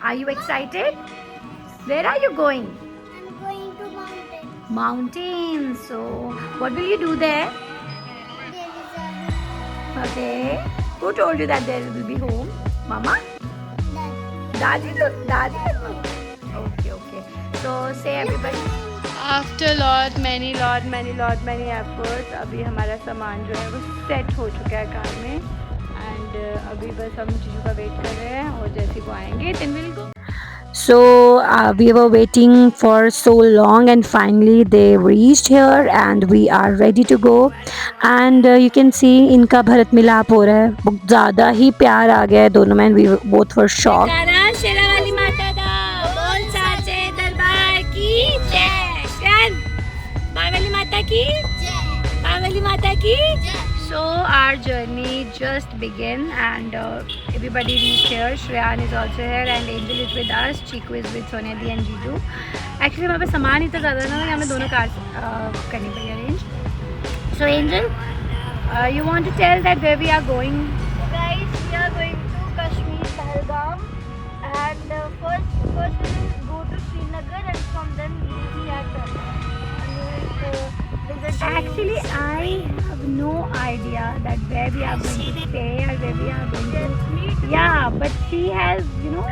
Are you excited? Where are you going? I'm going to mountain. Mountains. So, what will you do there? There is a Okay. Who told you that there will be home? Mama? that. Daddy? Okay, okay. So, say everybody. After many efforts अभी हमारा सामान जो है वो set हो चुका है car में एंड अभी बस हम जीजू का वेट कर रहे हैं और जैसे वो आएंगे then we'll go. So we were waiting for so long and finally they reached here and we are ready to go and you can see इनका भरत मिलाप हो रहा है बहुत ज़्यादा ही प्यार आ गया है दोनों में we both were shocked. Sherawali माता दा बोल साचे दरबार की जय पावली माता की पावली माता की. So our journey just began and everybody reached here. Shreyan is also here and Angel is with us. Chiku is with Sonia Di and Jitu. Actually हमारे पास सामान इतना ज़्यादा ना हमें दोनों कार करनी पड़ी arrange. So Angel, you want to tell that where we are going? Guys, we are going to Kashmir, Pahalgam, and first we will go to Srinagar, and from then we are done. Actually, I have no idea that where we are going to stay or where we are going to. Yeah, but she has, you know,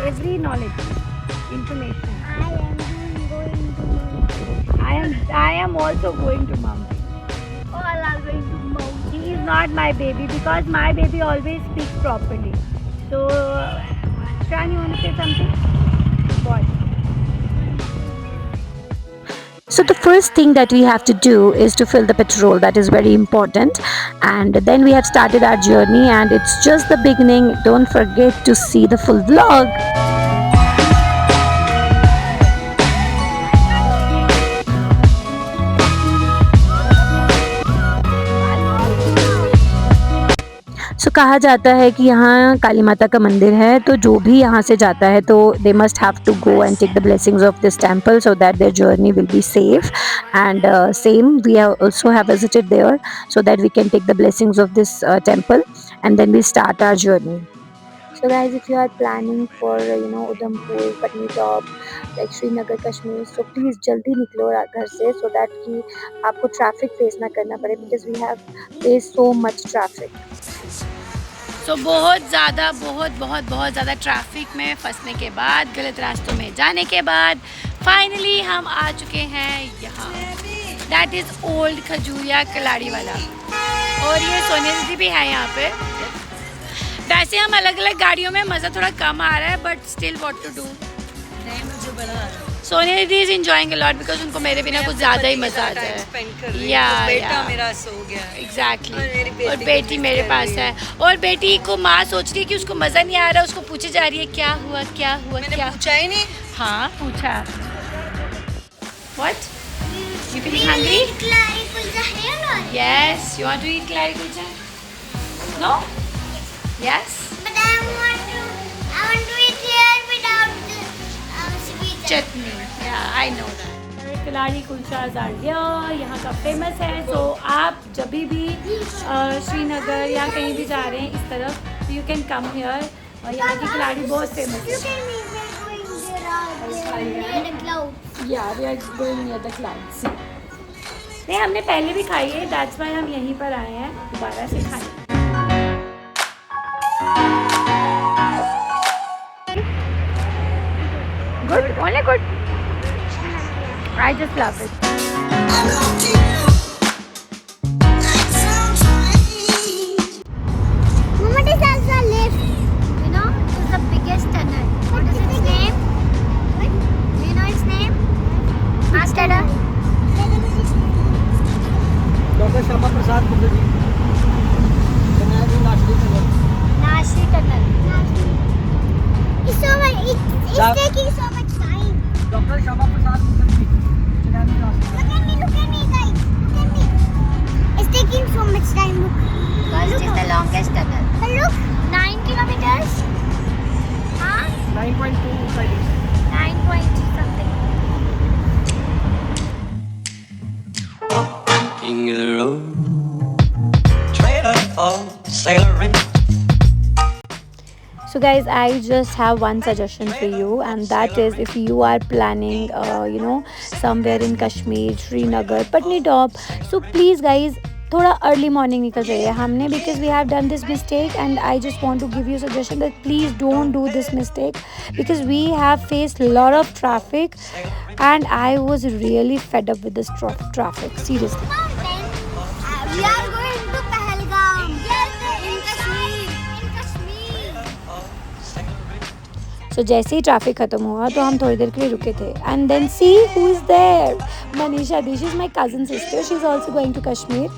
every knowledge, information. I am also going to mountain. All are going to mountain. He is not my baby because my baby always speaks properly. So, Shran, you want to say something? What? So the first thing that we have to do is to fill the petrol. That is very important. And then we have started our journey and it's just the beginning. Don't forget to see the full vlog. सो कहा जाता है कि यहाँ काली माता का मंदिर है तो जो भी यहाँ से जाता है तो they must have to go and take the blessings of this temple so that their journey will be safe and same we also have visited there so that we can take the blessings of this temple and then we start our journey. So guys, if you are planning for Udhampur, Patnitop, like Srinagar, Kashmir, so please जल्दी निकलो घर से so that कि आपको traffic face ना करना पड़े because we have faced so much traffic. So बहुत ज़्यादा ट्रैफिक में फंसने के बाद गलत रास्तों में जाने के बाद फाइनली हम आ चुके हैं यहाँ. दैट इज़ ओल्ड खजूरिया कलाड़ी वाला और ये सोनिया दीदी भी है यहाँ पे. वैसे हम अलग अलग गाड़ियों में मज़ा थोड़ा कम आ रहा है but still what to do. नहीं मुझे बड़ा आ रहा है. सोनिया दीदी is enjoying a lot because उनको मेरे बिना कुछ ज़्यादा ही मज़ा आता है. या बेटा मेरा सो गया है. एग्जैक्टली. और बेटी मेरे पास है और बेटी को माँ सोच रही है कि उसको मज़ा नहीं आ रहा. उसको पूछे जा रही है क्या हुआ क्या हुआ क्या. पूछा ही नहीं. हाँ पूछा. What? You feeling hungry? Kalari kulcha hai or not? Yes. You want to eat kalari kulcha? No? Yes. But I want to eat here without the sweet chutney. Yeah, I know that. Kalari kulchas are here. यहाँ का famous है. सो आप जब भी श्रीनगर या कहीं भी जा रहे हैं इस तरफ यू कैन कम हियर. और यहाँ की कलाड़ी बहुत फेमस है. या we are going near the clouds. नहीं हमने पहले भी खाई है. दैट्स व्हाई हम यहीं पर आए हैं दोबारा से खाने. Good, only good. I just love it. Mama, this is a lift. You know, it's the biggest tunnel. What is its name? Do you know its name? Ask Dada. Doctor Shyama Prasad Mukherjee Nashi tunnel. It's so much. It's taking so much time. Doctor Shyama Prasad Mukherjee. Look at me, guys. Look at me. It's taking so much time. Look. First is the longest tunnel. But look, 9 kilometers. Huh? 9.2 kilometers. 9 point something. King of the road, trailer for sailoring. So guys, I just have one suggestion for you, and that is if you are planning somewhere in Kashmir, Srinagar, Patnitop, so please guys थोड़ा early morning निकल जाइए हमने, because we have done this mistake and I just want to give you suggestion that please don't do this mistake because we have faced lot of traffic and I was really fed up with this traffic seriously. We are going to Pahalgam. Yes, in Kashmir. So जैसे ही traffic ख़त्म हुआ तो हम थोड़ी देर के लिए रुके थे and then see who is there, Manisha di, she is my cousin sister, she is also going to Kashmir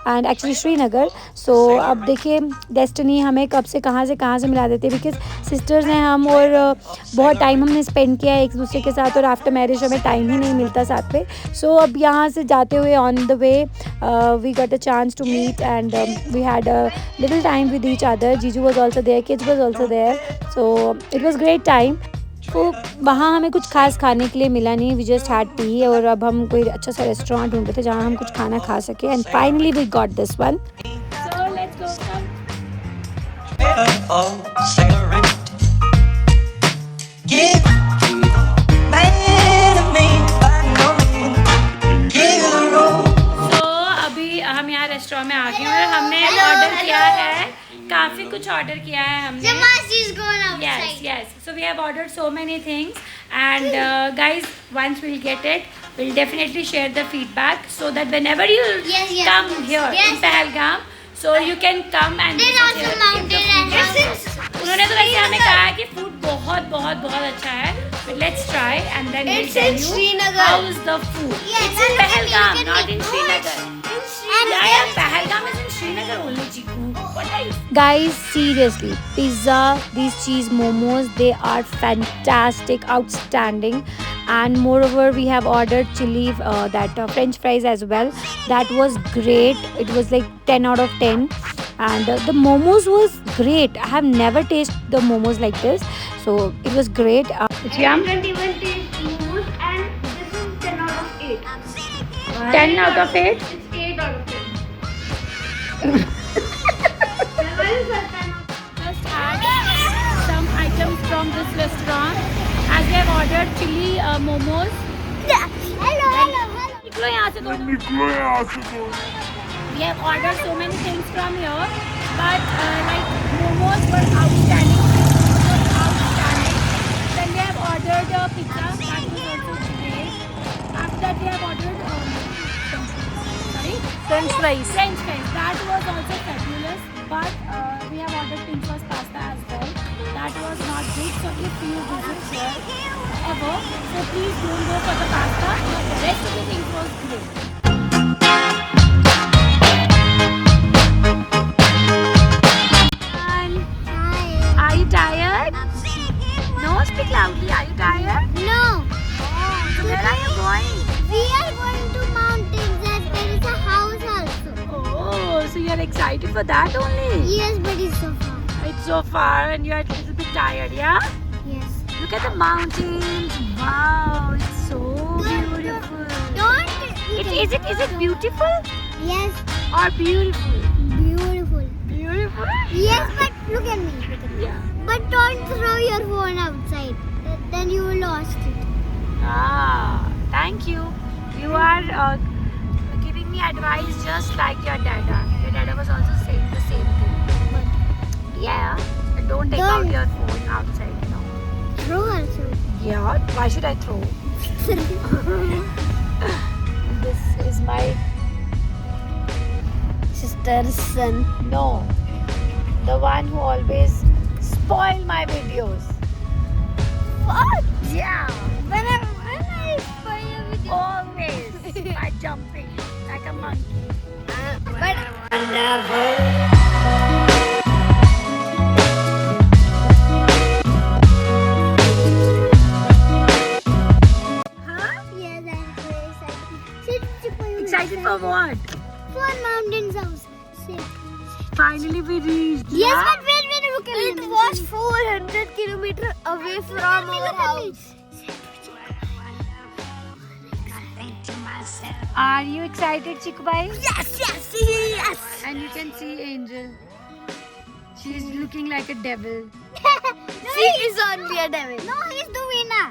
and actually Srinagar. So अब देखिए डेस्टिनी हमें कब से कहाँ से मिला देती है, बिकॉज सिस्टर्स हैं हम और बहुत टाइम हमने स्पेंड किया है एक दूसरे के साथ और आफ्टर मैरिज हमें टाइम ही नहीं मिलता साथ पे. सो अब यहाँ से जाते हुए on the way we got a chance to meet and we had a little time with each other. जीजू was also there, kids was also there, so it was great time. तो वहाँ हमें कुछ खास खाने के लिए मिला नहीं, वी जस्ट हैड टी, और अब हम कोई अच्छा सा रेस्टोरेंट ढूंढ रहे थे जहाँ हम कुछ खाना खा सके and finally we got this one. So let's go. अभी हम यहाँ रेस्टोरेंट में आ गए और हमने ऑर्डर किया है, काफ़ी कुछ ऑर्डर किया है हमने. Yes. So we have ordered so many things, and guys, once we'll get it, we'll definitely share the feedback so that whenever you come here in Pahalgam, so you can come and visit here. उन्होंने तो वैसे हमें कहा है कि food बहुत अच्छा है, but let's try and then we'll tell you how is the food. It's in Pahalgam, not in Srinagar. Yeah, Pahalgam is in Srinagar only, Chiku. Guys, seriously, pizza, these cheese momos, they are fantastic, outstanding, and moreover we have ordered chili French fries as well. That was great. It was like 10 out of 10, and the momos was great. I have never tasted the momos like this, so it was great. It's yum. 21 taste momos, and this is 10 out of 8. 10 out of 8. It's 8 out of 10. Just had some items from this restaurant as we have ordered chili momos. Hello. निकलो यहाँ से दो. We have ordered so many things from here, but like momos were outstanding. Then we have ordered pizza. That was also great. After that we have ordered French fries. That was also fabulous. But we have ordered pink sauce pasta as well. That was not good. So if you visit here ever, so please don't go for the pasta. But the rest of the things was great. Hi. Are you tired? No, speak loudly. Are you tired? No. So where are you going? We are going to mountains, and there is a house also. Oh, so you're excited for that only? Yes, but it's so far. It's so far and you're a little bit tired, yeah? Yes. Look at the mountains. Wow, it's so beautiful. Is it beautiful Yes. or beautiful? Beautiful. Beautiful? Yes, but look at me. Yeah. But don't throw your phone outside. Then you will lost it. Ah, thank you. You are giving me advice just like your dada. Your dada was also saying the same thing. But yeah, don't take out your phone outside. No. Throw also. Yeah, why should I throw? This is my Sister's son. no, the one who always spoil my videos. What? Yeah, When I spoil a video. always by jumping like a monkey. But Huh? yes, I'm so excited. Sit, Excited for what? For mountains house. Sit. Finally we reached. Yes, yeah? but wait, look at me. It was 400 kilometers away from our house. Are you excited, Chikubai? Yes. And you can see Angel. She's looking like a devil. She is only a devil. No, he's Duvina.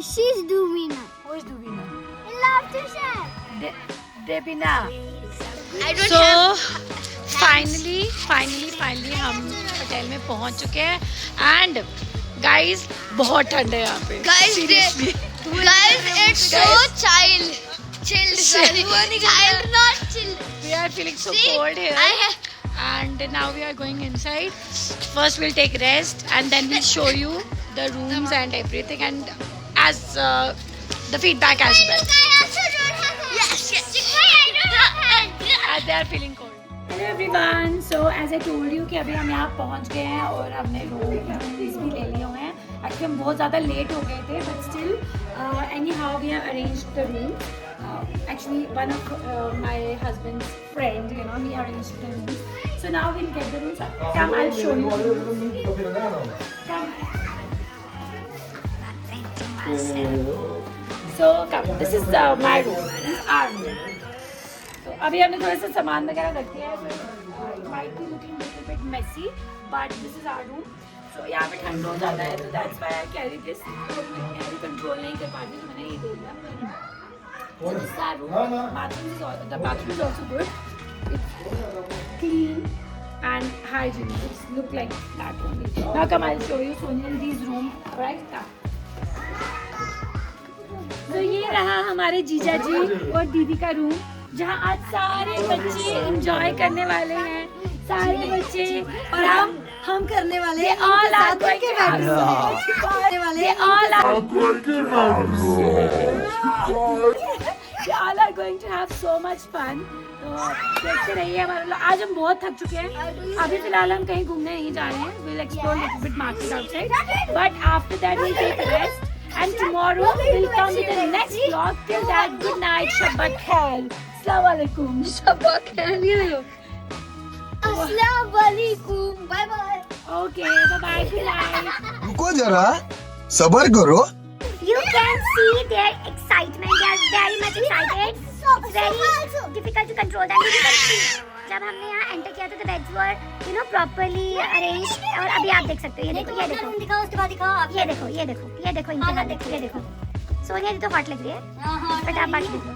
She's Duvina. Who is Duvina? In laughter share. Debina. I don't So have. Finally हम hotel में पहुंच चुके हैं and guys बहुत ठंड है यहाँ पे Guys, Seriously. it's so chilled. Child, not chill. We are feeling so See, cold here I have. and now we are going inside. First we'll take rest and then we'll show you the rooms and everything and as the feedback as well Yes. I don't have. as they are feeling cold. Hello everyone. So as I told you कि अभी हम यहाँ पहुँच गए हैं और हमने rooms भी ले लिए हुए हैं. Actually हम बहुत ज़्यादा लेट हो गए थे but still anyhow we have arranged the room. Actually one of my husband's friend, you know, he arranged the room. So now we'll get the rooms. Come, I'll show you the rooms. Come. So come, this is my room. This is our room. तो अभी हमने थोड़ा सा सामान वगैरह रख दिया है. Might be looking little bit messy, but this is our room. So यहाँ पे ठंड हो जाता है, so that's why I carry this. मैं कंट्रोल नहीं कर पाती तो मैंने ये दे दिया. So this is our room. The bathroom is also good. It's clean and hygienic. It's look like that only. Now come, I'll show you Sonyanji's room. Alright, come. तो ये रहा हमारे जीजा जी और दीदी का रूम जहाँ आज सारे बच्चे एंजॉय करने वाले हैं. सारे बच्चे और हम करने वाले हैं. all are going to have they all are going to have so much fun. तो देखते रहिए हमारे लोग. आज हम बहुत थक चुके हैं. अभी फिलहाल हम कहीं घूमने नहीं जा रहे हैं. we'll explore little bit market outside but after that we'll take a rest and tomorrow we'll come with the next vlog. Till that, good night, Shabbat khair. Assalamualaikum. Shabbat khair. ये देखो. Assalamualaikum. Bye bye. Okay, bye bye. Good night. रुको जरा सबर करो. You can see their excitement. They are very much excited. It's very difficult to control them. You can see. जब हमने यहाँ enter किया था the beds were, you know, properly arranged. और अभी आप देख सकते हो. ये देखो, ये देखो. दिखाओ, उसके बाद दिखाओ. ये देखो, ये देखो, ये देखो. इनके हाथ देखो, ये देखो. सोनिया जी तो हॉट लग रही है. बट आप बाकी देख लो.